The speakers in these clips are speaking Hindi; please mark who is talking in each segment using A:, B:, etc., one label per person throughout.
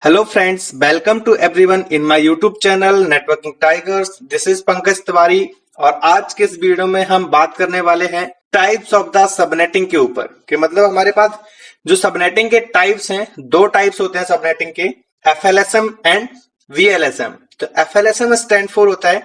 A: Hello friends, welcome to everyone in my YouTube channel Networking Tigers. This is Pankaj Tiwari और आज के इस वीडियो में हम बात करने वाले हैं टाइप्स ऑफ द सबनेटिंग के ऊपर कि मतलब हमारे पास जो सबनेटिंग के टाइप्स हैं, दो टाइप्स होते हैं सबनेटिंग के, FLSM एंड VLSM। तो FLSM स्टैंड फॉर होता है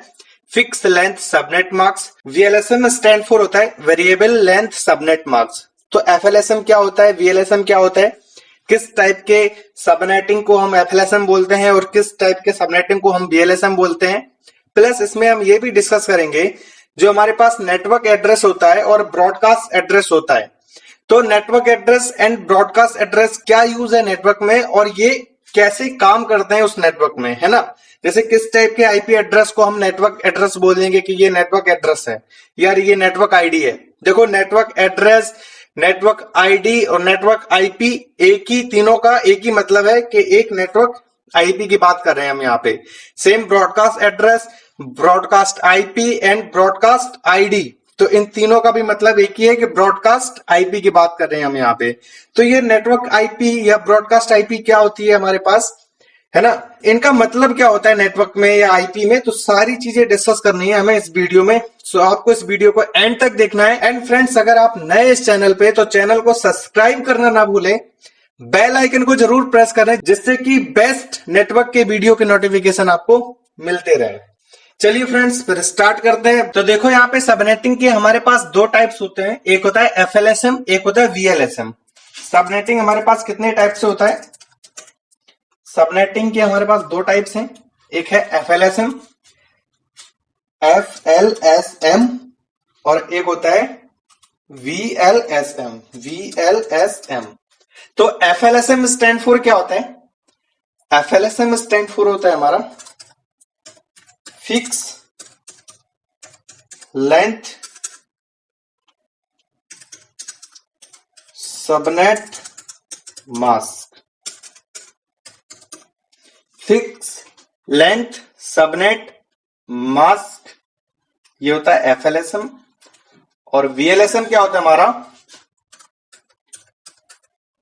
A: fix length subnet marks, VLSM stand for होता है वेरिएबल लेंथ सबनेट मार्क्स। तो FLSM क्या होता है, VLSM क्या होता है, किस टाइप के सबनेटिंग को हम FLSM बोलते हैं और किस टाइप के सबनेटिंग को हम VLSM बोलते हैं। प्लस इसमें हम ये भी डिस्कस करेंगे जो हमारे पास नेटवर्क एड्रेस होता है और ब्रॉडकास्ट एड्रेस होता है। तो network address and broadcast address क्या यूज है नेटवर्क में और ये कैसे काम करते हैं उस नेटवर्क में, है ना। जैसे किस टाइप के आईपी एड्रेस को हम नेटवर्क एड्रेस बोलेंगे कि ये नेटवर्क एड्रेस है, यार ये नेटवर्क आईडी है। देखो नेटवर्क एड्रेस, नेटवर्क आईडी और नेटवर्क आईपी एक ही, तीनों का एक ही मतलब है कि एक नेटवर्क आईपी की बात कर रहे हैं हम यहाँ पे। Same broadcast address, broadcast IP and broadcast ID, तो इन तीनों का भी मतलब एक ही है कि ब्रॉडकास्ट आईपी की बात कर रहे हैं हम यहाँ पे। तो ये नेटवर्क आईपी या ब्रॉडकास्ट आईपी क्या होती है हमारे पास, है ना, इनका मतलब क्या होता है नेटवर्क में या आईपी में, तो सारी चीजें डिस्कस करनी है हमें इस वीडियो में। सो आपको इस वीडियो को एंड तक देखना है। एंड फ्रेंड्स, अगर आप नए इस चैनल पे तो चैनल को सब्सक्राइब करना ना भूलें, बेल आइकन को जरूर प्रेस करें जिससे कि बेस्ट नेटवर्क के वीडियो के नोटिफिकेशन आपको मिलते रहे। चलिए फ्रेंड्स फिर स्टार्ट करते हैं। तो देखो यहाँ पे सबनेटिंग के हमारे पास दो टाइप्स होते हैं, एक होता है FLSM, एक होता है VLSM। सबनेटिंग हमारे पास कितने टाइप से होता है, सबनेटिंग के हमारे पास दो टाइप्स हैं, एक है FLSM और एक होता है VLSM। तो FLSM स्टैंड फॉर क्या होता है, FLSM स्टैंड फॉर होता है हमारा fix length subnet mask. Fix length subnet mask ये होता है FLSM। और VLSM क्या होता है हमारा,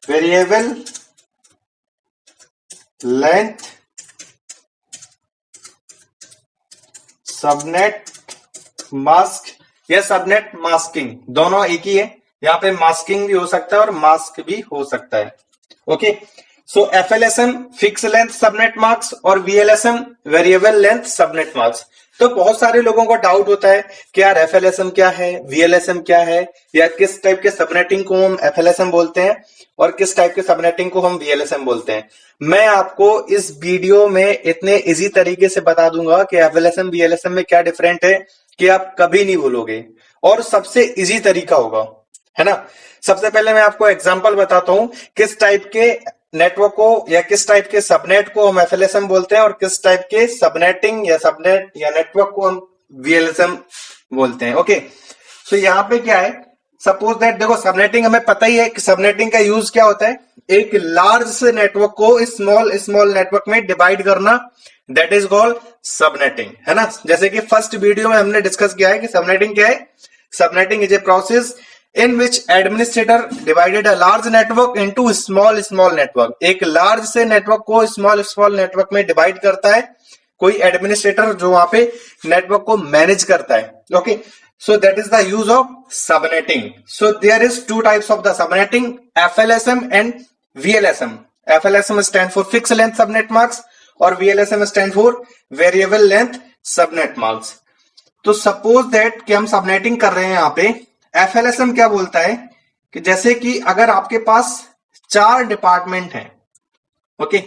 A: वेरिएबल लेंथ सबनेट मास्क या सबनेट मास्किंग, दोनों एक ही है। यहाँ पे मास्किंग भी हो सकता है और मास्क भी हो सकता है। ओके, सो FLSM fix length subnet marks और VLSM variable length subnet marks. तो बहुत सारे लोगों को डाउट होता है कि यार FLSM क्या है, VLSM क्या है, या किस टाइप के सबनेटिंग को हम FLSM बोलते हैं और किस टाइप के सबनेटिंग को हम VLSM बोलते हैं। मैं आपको इस वीडियो में इतने इजी तरीके से बता दूंगा कि FLSM VLSM में क्या डिफरेंट है कि आप कभी नहीं भूलोगे और सबसे इजी तरीका होगा, है ना। सबसे पहले मैं आपको एग्जांपल बताता हूं किस टाइप के नेटवर्क को या किस टाइप के सबनेट को हम FLSM बोलते हैं और किस टाइप के सबनेटिंग या सबनेट या नेटवर्क को हम VLSM बोलते हैं। ओके, सो यहाँ पे क्या है, सपोज दैट, देखो सबनेटिंग हमें पता ही है कि सबनेटिंग का यूज क्या होता है, एक लार्ज से नेटवर्क को स्मॉल स्मॉल नेटवर्क में डिवाइड करना, दैट इज कॉल्ड सबनेटिंग, है ना। जैसे कि फर्स्ट वीडियो में हमने डिस्कस किया है कि सबनेटिंग क्या है, subnetting is a process in which administrator divided a large network into small network। एक लार्ज से नेटवर्क को स्मॉल नेटवर्क में डिवाइड करता है कोई एडमिनिस्ट्रेटर जो वहां पे नेटवर्क को मैनेज करता है। Okay, so that is the use of subnetting। so there is two types of the subnetting, FLSM and VLSM। FLSM stand for fixed length subnet marks और VLSM stand for variable length subnet marks। तो सपोज दैट कि हम सबनेटिंग कर रहे हैं यहाँ पे, FLSM क्या बोलता है कि जैसे कि अगर आपके पास 4 डिपार्टमेंट हैं, ओके,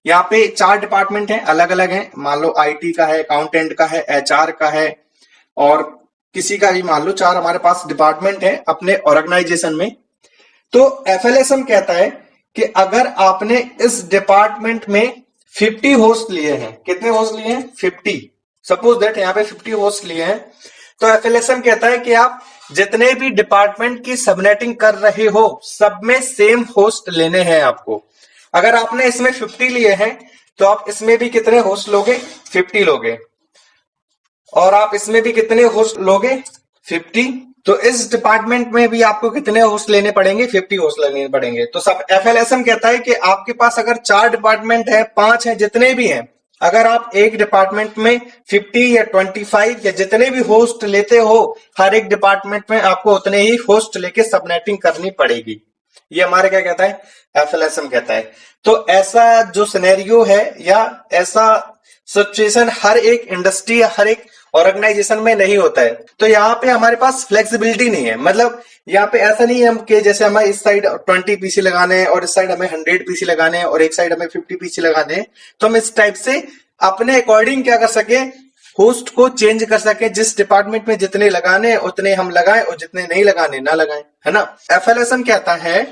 A: यहाँ पे 4 डिपार्टमेंट हैं, अलग अलग हैं, मान लो IT का है, अकाउंटेंट का है, HR का है और किसी का भी, मान लो 4 हमारे पास डिपार्टमेंट है अपने ऑर्गेनाइजेशन में। तो FLSM कहता है कि अगर आपने इस डिपार्टमेंट में 50 होस्ट लिए हैं, कितने होस्ट लिए हैं, 50, सपोज दैट यहाँ पे 50 होस्ट लिए हैं, तो FLSM कहता है कि आप जितने भी डिपार्टमेंट की सबनेटिंग कर रहे हो सब में सेम होस्ट लेने हैं आपको। अगर आपने इसमें 50 लिए हैं तो आप इसमें भी कितने होस्ट लोगे, 50 लोगे, और आप इसमें भी कितने होस्ट लोगे, 50, तो इस डिपार्टमेंट में भी आपको कितने होस्ट लेने पड़ेंगे? 50 होस्ट लेने पड़ेंगे। तो सब एफएलएसएम कहता है कि आपके पास अगर 4 डिपार्टमेंट है, 5 है, जितने भी हैं, अगर आप एक डिपार्टमेंट में 50 या 25 या जितने भी होस्ट लेते हो, हर एक डिपार्टमेंट में आपको उतने ही होस्ट लेके सबनेटिंग करनी पड़ेगी। ये हमारे क्या कहता है? एफएलएसएम कहता है। तो ऐसा जो सिनेरियो है या ऐसा सिचुएशन हर एक इंडस्ट्री या हर एक ऑर्गेनाइजेशन में नहीं होता है। तो यहाँ पे हमारे पास फ्लेक्सिबिलिटी नहीं है। मतलब यहाँ पे ऐसा नहीं है हम कि जैसे हमें इस साइड 20 पीसी लगाने हैं और इस साइड हमें 100 पीसी लगाने हैं और एक साइड हमें 50 पीसी लगाने हैं, तो हम इस टाइप से अपने अकॉर्डिंग क्या कर सके, होस्ट को चेंज कर सके। जिस डिपार्टमेंट में जितने लगाने हैं उतने हम लगाएं और जितने नहीं लगाने ना लगाएं, है ना। एफएलएसएम कहता है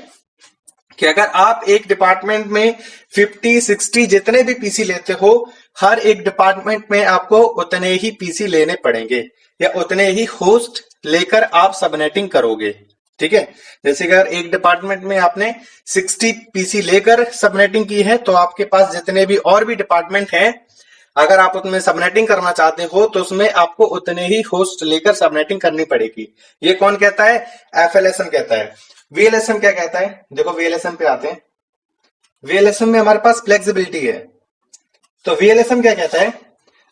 A: कि अगर आप एक डिपार्टमेंट में 50, 60 जितने भी पीसी लेते हो, हर एक डिपार्टमेंट में आपको उतने ही पीसी लेने पड़ेंगे या उतने ही होस्ट लेकर आप सबनेटिंग करोगे। ठीक है, जैसे अगर एक डिपार्टमेंट में आपने 60 पीसी लेकर सबनेटिंग की है, तो आपके पास जितने भी और भी डिपार्टमेंट हैं, अगर आप उसमें सबनेटिंग करना चाहते हो तो उसमें आपको उतने ही होस्ट लेकर सबनेटिंग करनी पड़ेगी। ये कौन कहता है? एफएलएसएम कहता है। वीएलएसएम क्या कहता है? देखो वीएलएसएम पे आते हैं। वीएलएसएम में हमारे पास फ्लेक्सिबिलिटी है। तो वीएलएसएम क्या कहता है?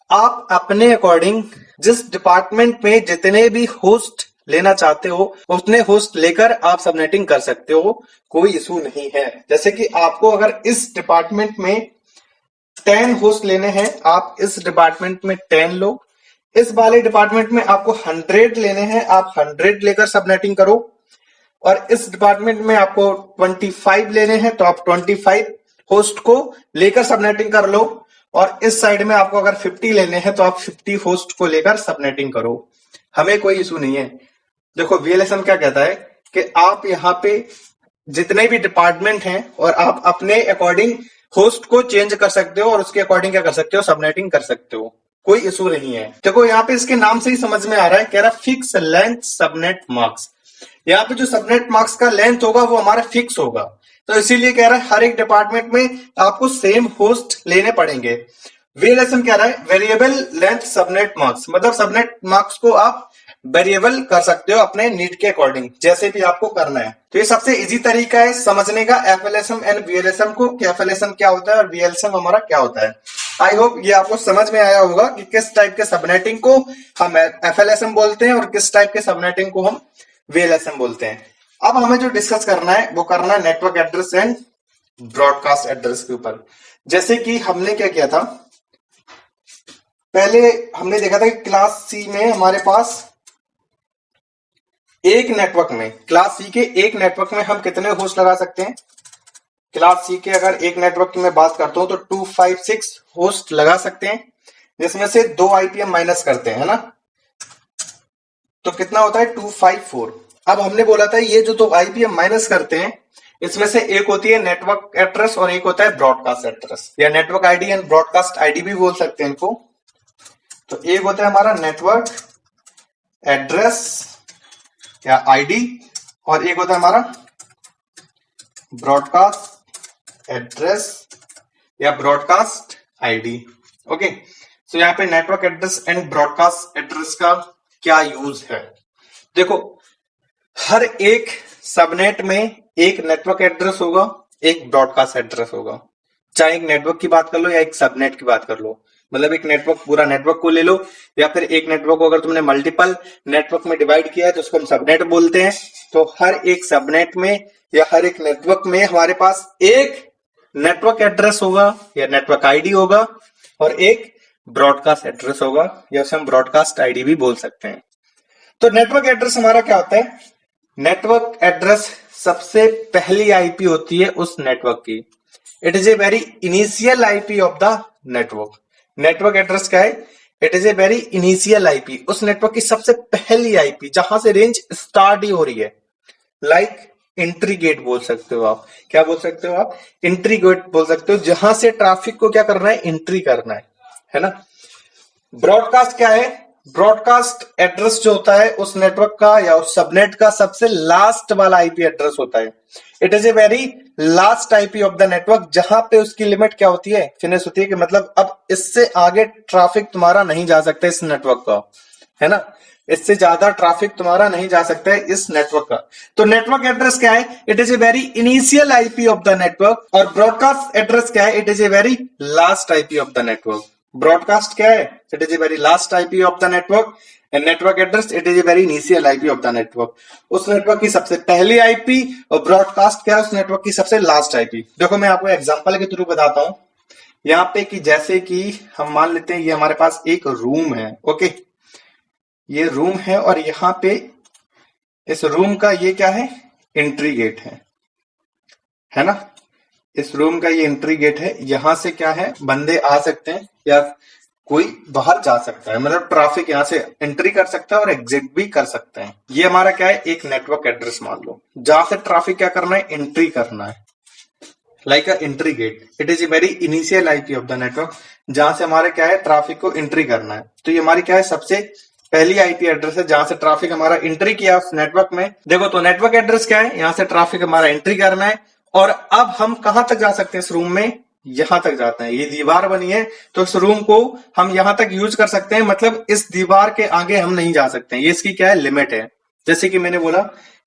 A: आप अपने अकॉर्डिंग जिस डिपार्टमेंट में जितने भी होस्ट लेना चाहते हो उतने होस्ट लेकर आप सबनेटिंग कर सकते हो, कोई इशू नहीं है। जैसे कि आपको अगर इस डिपार्टमेंट में 10 होस्ट लेने हैं, आप इस डिपार्टमेंट में 10 लो। इस वाले डिपार्टमेंट में आपको 100 लेने हैं, आप 100 लेकर सबनेटिंग करो। और इस डिपार्टमेंट में आपको 25 लेने हैं, तो आप 25 होस्ट को लेकर सबनेटिंग कर लो। और इस साइड में आपको अगर 50 लेने हैं तो आप 50 होस्ट को लेकर सबनेटिंग करो, हमें कोई इशू नहीं है। देखो वीएलएसएम क्या कहता है कि आप यहाँ पे जितने भी डिपार्टमेंट हैं और आप अपने अकॉर्डिंग होस्ट को चेंज कर सकते हो और उसके अकॉर्डिंग क्या कर सकते हो? सबनेटिंग कर सकते हो, कोई इशू नहीं है। देखो यहाँ पे इसके नाम से ही समझ में आ रहा है, कह रहा फिक्स लेंथ सबनेट मार्क्स। यहाँ पे जो सबनेट मार्क्स का लेंथ होगा वो हमारा फिक्स होगा, तो इसीलिए कह रहा है हर एक डिपार्टमेंट में आपको सेम होस्ट लेने पड़ेंगे। वीएलएसएम कह रहा है वेरिएबल लेंथ सबनेट मार्क्स, मतलब सबनेट मार्क्स को आप वेरिएबल कर सकते हो अपने नीड के अकॉर्डिंग, जैसे भी आपको करना है। तो ये सबसे इजी तरीका है समझने का एफएलएसएम एंड वीएलएसएम को, कि एफएलएसएम क्या होता है और वीएलएसएम हमारा क्या होता है। आई होप ये आपको समझ में आया होगा कि किस टाइप के सबनेटिंग को हम एफएलएसएम बोलते हैं और किस टाइप के सबनेटिंग को हम वीएलएसएम बोलते हैं। अब हमें जो डिस्कस करना है वो करना है network address and broadcast address के ऊपर। जैसे कि हमने क्या किया था, पहले हमने देखा था कि क्लास सी में हमारे पास एक नेटवर्क में, क्लास सी के एक नेटवर्क में हम कितने होस्ट लगा सकते हैं? क्लास सी के अगर एक नेटवर्क की मैं बात करता हूं तो 256 होस्ट लगा सकते हैं, जिसमें से 2 आईपीएम माइनस करते हैं, है ना, तो कितना होता है? 254। अब हमने बोला था ये जो 2 आईपीएम माइनस करते हैं इसमें से एक होती है नेटवर्क एड्रेस और एक होता है ब्रॉडकास्ट एड्रेस, या network ID and broadcast ID भी बोल सकते हैं इनको। तो एक होता है हमारा नेटवर्क एड्रेस या आईडी और एक होता है हमारा ब्रॉडकास्ट एड्रेस या ब्रॉडकास्ट आईडी। ओके, सो यहाँ पे network address and broadcast address का क्या यूज है? देखो हर एक सबनेट में एक नेटवर्क एड्रेस होगा, एक ब्रॉडकास्ट एड्रेस होगा। चाहे एक नेटवर्क की बात कर लो या एक सबनेट की बात कर लो, मतलब एक नेटवर्क पूरा नेटवर्क को ले लो या फिर एक नेटवर्क को अगर तुमने मल्टीपल नेटवर्क में डिवाइड किया है तो उसको हम सबनेट बोलते हैं। तो हर एक सबनेट में या हर एक नेटवर्क में हमारे पास एक नेटवर्क एड्रेस होगा या नेटवर्क आईडी होगा और एक ब्रॉडकास्ट एड्रेस होगा, या उसे हम ब्रॉडकास्ट आईडी भी बोल सकते हैं। तो नेटवर्क एड्रेस हमारा क्या होता है? नेटवर्क एड्रेस सबसे पहली आईपी होती है उस नेटवर्क की। It is a very initial IP of the network. Network address क्या है? It is a very initial IP, उस नेटवर्क की सबसे पहली आईपी जहां से रेंज स्टार्ट ही हो रही है। लाइक एंट्री गेट बोल सकते हो आप। क्या बोल सकते हो आप? एंट्री गेट बोल सकते हो, जहां से ट्रैफिक को क्या करना है? एंट्री करना है ना। ब्रॉडकास्ट क्या है? ब्रॉडकास्ट एड्रेस जो होता है उस नेटवर्क का या उस सबनेट का सबसे लास्ट वाला आईपी एड्रेस होता है। It is a very last IP of the network, जहां पे उसकी लिमिट क्या होती है? फिनिश होती है, कि मतलब अब इससे आगे ट्रैफिक तुम्हारा नहीं जा सकता इस नेटवर्क का, है ना। इससे ज्यादा ट्रैफिक तुम्हारा नहीं जा सकता है इस नेटवर्क का। तो नेटवर्क एड्रेस क्या है? It is a very initial IP of the network. और ब्रॉडकास्ट एड्रेस क्या है? It is a very last IP of the network. Broadcast क्या है? It is a very last IP of the network. And network address it is a very initial IP of the network. उस नेटवर्क की सबसे पहली आईपी, और ब्रॉडकास्ट क्या है? उस नेटवर्क की सबसे लास्ट आईपी। देखो मैं आपको एग्जांपल के थ्रू बताता हूं। यहाँ पे कि जैसे कि हम मान लेते हैं ये हमारे पास एक रूम है, ओके, ये रूम है और यहाँ पे इस रूम का ये क्या है? एंट्री गेट है ना? इस रूम का ये एंट्री गेट है। यहां से क्या है? बंदे आ सकते हैं या कोई बाहर जा सकता है, मतलब ट्रैफिक यहां से एंट्री कर सकता है और एग्जिट भी कर सकते हैं। ये हमारा क्या है? एक नेटवर्क एड्रेस मान लो, जहां से ट्रैफिक क्या करना है? एंट्री करना है, like a entry gate. It is a very initial IP of the network, जहां से हमारे क्या है? ट्रैफिक को एंट्री करना है। तो ये हमारी क्या है? सबसे पहली आईपी एड्रेस है जहां से ट्रैफिक हमारा एंट्री किया उस नेटवर्क में। देखो तो नेटवर्क एड्रेस क्या है? यहां से ट्रैफिक हमारा एंट्री करना है। और अब हम कहां तक जा सकते हैं इस रूम में? यहां तक जाते हैं। ये दीवार बनी है तो इस रूम को हम यहां तक यूज कर सकते हैं, मतलब इस दीवार के आगे हम नहीं जा सकते हैं। ये इसकी क्या है? लिमिट है। जैसे कि मैंने बोला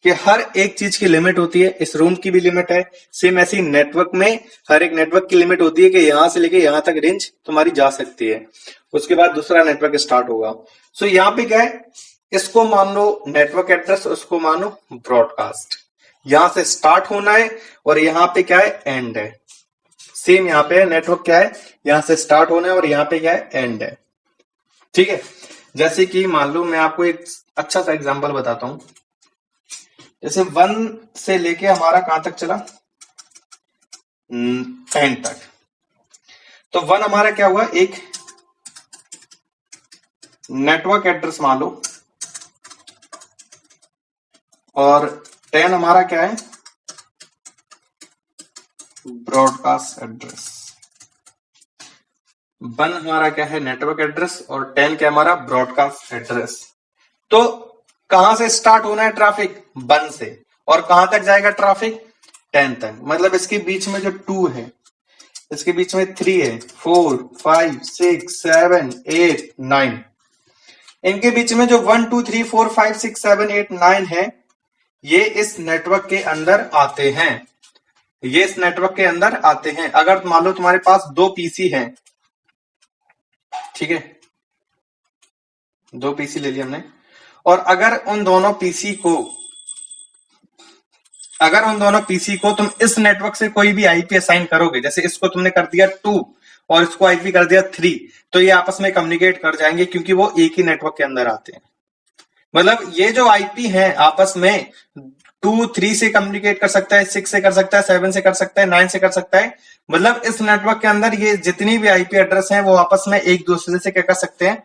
A: कि हर एक चीज की लिमिट होती है, इस रूम की भी लिमिट है। सेम ऐसी नेटवर्क में हर एक नेटवर्क की लिमिट होती है कि यहां से लेके यहां तक रेंज तुम्हारी जा सकती है। उसके बाद दूसरा नेटवर्क स्टार्ट होगा। सो यहाँ पे क्या है? इसको मान लो नेटवर्क एड्रेस, उसको मानो ब्रॉडकास्ट। यहां से स्टार्ट होना है और यहाँ पे क्या है? एंड है। सेम यहाँ पे नेटवर्क क्या है? यहां से स्टार्ट होना है और यहाँ पे क्या है? एंड है। ठीक है, जैसे कि मान लो मैं आपको एक अच्छा सा एग्जांपल बताता हूं। जैसे 1 से लेके हमारा कहां तक चला? 10 तक। तो 1 हमारा क्या हुआ? एक नेटवर्क एड्रेस मान लो, और 10 हमारा क्या है? Broadcast address. 1 हमारा क्या है? नेटवर्क एड्रेस, और 10 क्या हमारा? Broadcast address. तो कहां से स्टार्ट होना है ट्रैफिक? 1 से। और कहां तक जाएगा ट्रैफिक? 10 तक। मतलब इसके बीच में जो 2 है, इसके बीच में 3 है, 4, 5, 6, 7, 8, 9, इनके बीच में जो 1, 2, 3, 4, 5, 6, 7, 8, 9 है, ये इस नेटवर्क के अंदर आते हैं। ये इस नेटवर्क के अंदर आते हैं। अगर मान लो तुम्हारे पास 2 पीसी हैं, ठीक है, 2 पीसी ले लिया हमने, और अगर उन दोनों पीसी को तुम इस नेटवर्क से कोई भी आईपी असाइन करोगे, जैसे इसको तुमने कर दिया 2 और इसको आईपी कर दिया 3, तो ये आपस में कम्युनिकेट कर जाएंगे क्योंकि वो एक ही नेटवर्क के अंदर आते हैं। मतलब ये जो आईपी है आपस में 2, 3 से कम्युनिकेट कर सकता है, 6 से कर सकता है, 7 से कर सकता है, 9 से कर सकता है। मतलब इस नेटवर्क के अंदर ये जितनी भी आईपी एड्रेस हैं वो आपस में एक दूसरे से क्या कर सकते हैं?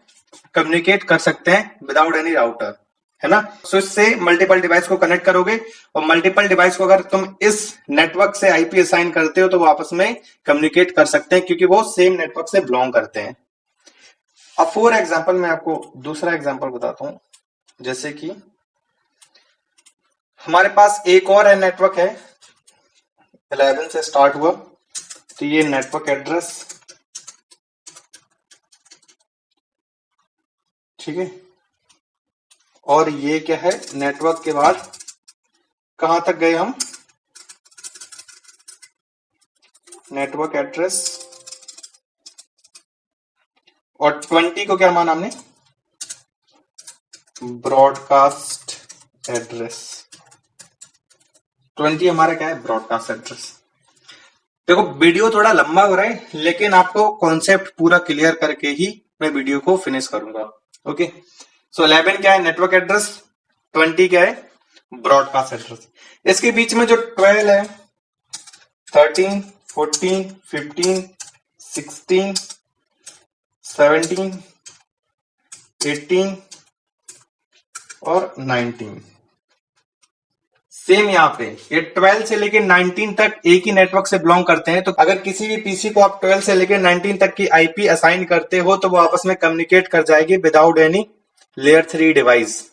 A: कम्युनिकेट कर सकते हैं विदाउट एनी राउटर, है ना? सो इससे मल्टीपल डिवाइस को कनेक्ट करोगे, और मल्टीपल डिवाइस को अगर तुम इस नेटवर्क से आईपी असाइन करते हो तो वो आपस में कम्युनिकेट कर सकते हैं क्योंकि वो सेम नेटवर्क से बिलोंग करते हैं। अब फॉर एग्जांपल मैं आपको दूसरा एग्जांपल बताता हूं। जैसे कि हमारे पास एक और है नेटवर्क है, 11 से स्टार्ट हुआ, तो ये नेटवर्क एड्रेस, ठीक है, और ये क्या है? नेटवर्क के बाद कहां तक गए हम? नेटवर्क एड्रेस, और 20 को क्या माना हमने? Broadcast address. 20 हमारा क्या है? Broadcast address. देखो वीडियो थोड़ा लंबा हो रहा है, लेकिन आपको कॉन्सेप्ट पूरा क्लियर करके ही मैं वीडियो को फिनिश करूंगा। ओके, सो 11 क्या है? Network address. 20 क्या है? Broadcast address. इसके बीच में जो 12 है, 13, 14, 15, 16, 17, 18 और 19, सेम यहाँ पे ये 12 से लेके 19 तक एक ही नेटवर्क से बिलोंग करते हैं। तो अगर किसी भी पीसी को आप 12 से लेके 19 तक की आईपी असाइन करते हो तो वो आपस में कम्युनिकेट कर जाएगी विदाउट एनी लेयर 3 डिवाइस।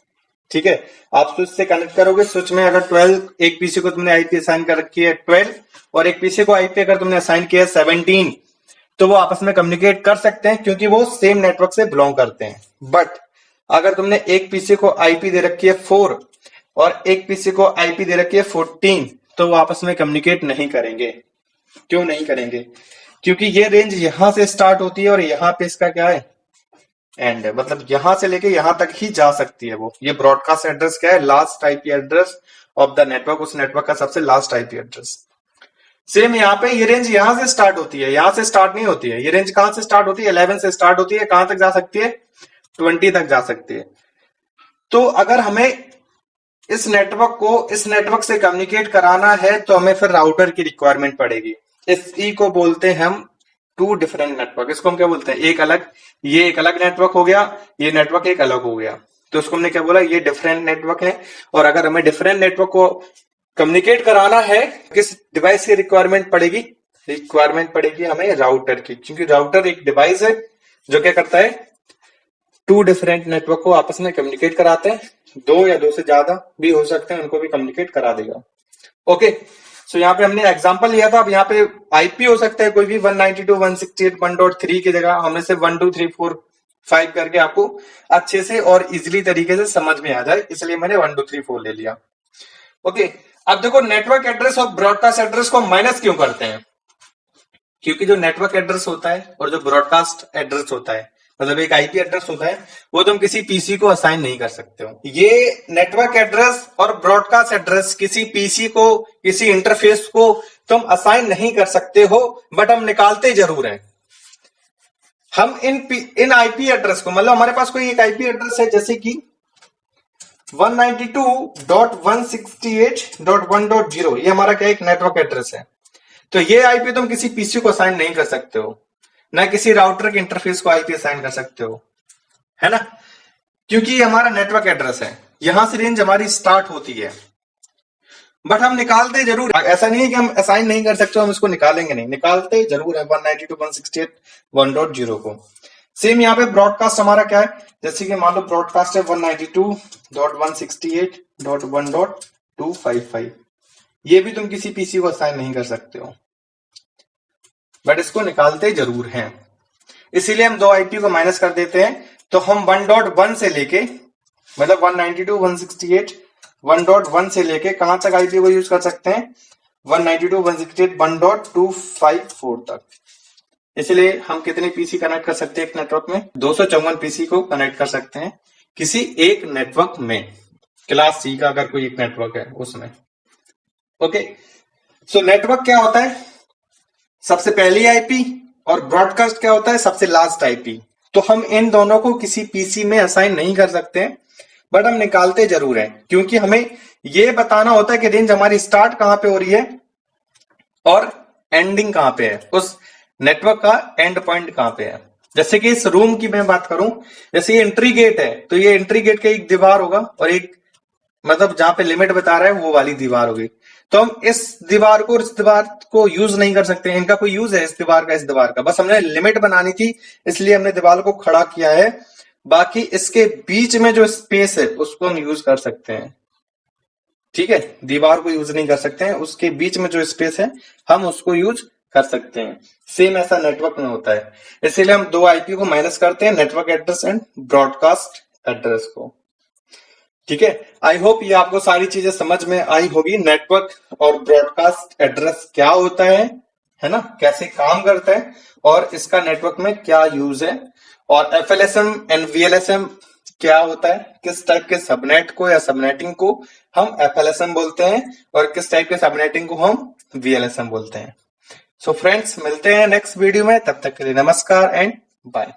A: ठीक है, आप स्विच से कनेक्ट करोगे, स्विच में अगर 12, एक पीसी को तुमने आईपी असाइन कर रखी है 12 और एक पीसी को आईपी अगर तुमने असाइन किया है 17, तो वो आपस में कम्युनिकेट कर सकते हैं क्योंकि वो सेम नेटवर्क से बिलोंग करते हैं। बट अगर तुमने एक पीसी को आईपी दे रखी है 4 और एक पीसी को आईपी दे रखी है 14, तो वो आपस में कम्युनिकेट नहीं करेंगे। क्यों नहीं करेंगे? क्योंकि ये रेंज यहां से स्टार्ट होती है और यहां पे इसका क्या है, एंड है। मतलब यहां से लेके यहां तक ही जा सकती है वो। ये ब्रॉडकास्ट एड्रेस क्या है, last IP address of the network, उस नेटवर्क का सबसे लास्ट आईपी एड्रेस। सेम यहाँ पे ये रेंज यहां से स्टार्ट होती है, यहां से स्टार्ट नहीं होती है। ये रेंज कहां से स्टार्ट होती है, 11 से स्टार्ट होती है, कहां तक जा सकती है, 20 तक जा सकती है। तो अगर हमें इस नेटवर्क को इस नेटवर्क से कम्युनिकेट कराना है तो हमें फिर राउटर की रिक्वायरमेंट पड़ेगी। इस ई को बोलते हैं हम टू डिफरेंट नेटवर्क। इसको हम क्या बोलते हैं, एक अलग, ये एक अलग नेटवर्क हो गया, ये नेटवर्क एक अलग हो गया। तो उसको हमने क्या बोला, ये डिफरेंट नेटवर्क है। और अगर हमें डिफरेंट नेटवर्क को कम्युनिकेट कराना है, किस डिवाइस की रिक्वायरमेंट पड़ेगी, रिक्वायरमेंट पड़ेगी हमें राउटर की। क्योंकि राउटर एक डिवाइस है जो क्या करता है, टू डिफरेंट नेटवर्क को आपस में कम्युनिकेट कराते हैं। दो या दो से ज्यादा भी हो सकते हैं, उनको भी कम्युनिकेट करा देगा। ओके, सो यहाँ पे हमने एग्जांपल लिया था। अब यहाँ पे आईपी हो सकता है कोई भी 192.168.1.3 की जगह हमने से 1 2 3 4 5 करके आपको अच्छे से और इजिली तरीके से समझ में आ जाए, इसलिए मैंने 1 2 3 4 ले लिया। ओके, अब देखो नेटवर्क एड्रेस और ब्रॉडकास्ट एड्रेस को माइनस क्यों करते हैं? क्योंकि जो नेटवर्क एड्रेस होता है और जो ब्रॉडकास्ट एड्रेस होता है, मतलब एक आईपी एड्रेस होता है, वो तुम किसी पीसी को असाइन नहीं कर सकते हो। ये नेटवर्क एड्रेस और ब्रॉडकास्ट एड्रेस किसी पीसी को, किसी इंटरफेस को तुम असाइन नहीं कर सकते हो, बट हम निकालते जरूर हैं। हम इन आईपी एड्रेस को, मतलब हमारे पास कोई एक आईपी एड्रेस है जैसे कि 192.168.1.0, ये हमारा क्या एक नेटवर्क एड्रेस है। तो ये आईपी तुम किसी पीसी को असाइन नहीं कर सकते हो, ना किसी राउटर के इंटरफेस को आईपी असाइन कर सकते हो, है ना, क्योंकि ये हमारा नेटवर्क एड्रेस है। यहां से रेंज हमारी स्टार्ट होती है, बट हम निकालते जरूर। ऐसा नहीं है कि हम असाइन नहीं कर सकते, हम इसको निकालेंगे नहीं, निकालते जरूर है 192.168.1.0 को। सेम यहाँ पे ब्रॉडकास्ट हमारा क्या है, जैसे कि मान लो ब्रॉडकास्ट है 192.168.1.255। ये भी तुम किसी पीसी को असाइन नहीं कर सकते हो, बट इसको निकालते जरूर हैं। इसीलिए हम दो आईपी को माइनस कर देते हैं। तो हम 1.1 से लेके, मतलब 192.168.1.1 से लेके कहां तक आईपी को यूज कर सकते हैं, 192.168.1.254 तक। इसलिए हम कितने पीसी कनेक्ट कर सकते हैं एक नेटवर्क में, 254 पीसी को कनेक्ट कर सकते हैं किसी एक नेटवर्क में। क्लास सी का अगर कोई एक नेटवर्क है उसमें। ओके, सो नेटवर्क क्या होता है, सबसे पहली आईपी, और ब्रॉडकास्ट क्या होता है, सबसे लास्ट आईपी। तो हम इन दोनों को किसी पीसी में असाइन नहीं कर सकते हैं, बट हम निकालते जरूर हैं, क्योंकि हमें यह बताना होता है कि रेंज हमारी स्टार्ट कहां पे हो रही है और एंडिंग कहां पे है, उस नेटवर्क का एंड पॉइंट कहां पे है। जैसे कि इस रूम की मैं बात करूं, जैसे ये एंट्री गेट है, तो ये एंट्री गेट का एक दीवार होगा और एक, मतलब जहां पे लिमिट बता रहा है वो वाली दीवार होगी। तो हम इस दीवार को और इस दीवार को यूज नहीं कर सकते, इनका कोई यूज है इस दीवार का, इस दीवार का, बस हमने लिमिट बनानी थी इसलिए हमने दीवार को खड़ा किया है। बाकी इसके बीच में जो स्पेस है उसको हम यूज कर सकते हैं, ठीक है। दीवार को यूज नहीं कर सकते हैं, उसके बीच में जो स्पेस है हम उसको यूज कर सकते हैं। सेम ऐसा नेटवर्क में होता है, इसीलिए हम दो आईपी को माइनस करते हैं, network address and broadcast address को, ठीक है। आई होप ये आपको सारी चीजें समझ में आई होगी। नेटवर्क और ब्रॉडकास्ट एड्रेस क्या होता है ना, कैसे काम करता है और इसका नेटवर्क में क्या यूज है, और एफएलएसएम एंड वीएलएसएम क्या होता है, किस टाइप के सबनेट को या सबनेटिंग को हम एफएलएसएम बोलते हैं और किस टाइप के सबनेटिंग को हम वीएलएसएम बोलते हैं। सो फ्रेंड्स, मिलते हैं नेक्स्ट वीडियो में, तब तक के लिए नमस्कार एंड बाय।